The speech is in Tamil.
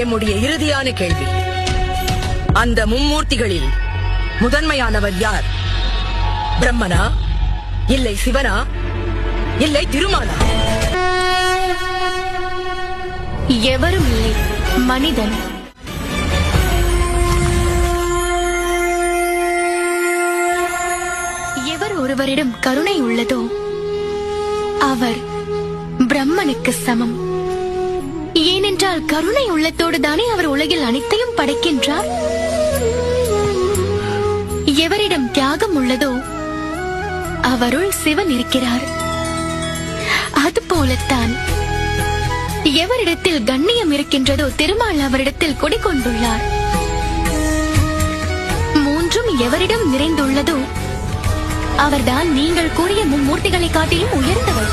எம்முடைய இறுதியான கேள்வி, அந்த மும்மூர்த்திகளில் முதன்மையானவர் யார்? பிரம்மனா, இல்லை சிவனா, இல்லை திருமாலா? எவரும் இல்லை, மனிதன். எவர் ஒருவரிடம் கருணை உள்ளதோ அவர் பிரம்மனுக்கு சமம். ஏனென்றால் கருணை உள்ளத்தோடு தானே அவர் உலகில் அனைத்தையும் படைக்கின்றார். எவரிடம் தியாகம் உள்ளதோ அவருள் சிவன் இருக்கிறார். அதுபோலத்தான் எவரிடத்தில் கண்ணியம் இருக்கின்றதோ திருமால் அவரிடத்தில் குடிகொண்டுள்ளார். மூன்றும் எவரிடம் நிறைந்துள்ளதோ அவர்தான் நீங்கள் கூறிய மும்மூர்த்திகளை காட்டிலும் உயர்ந்தவர்.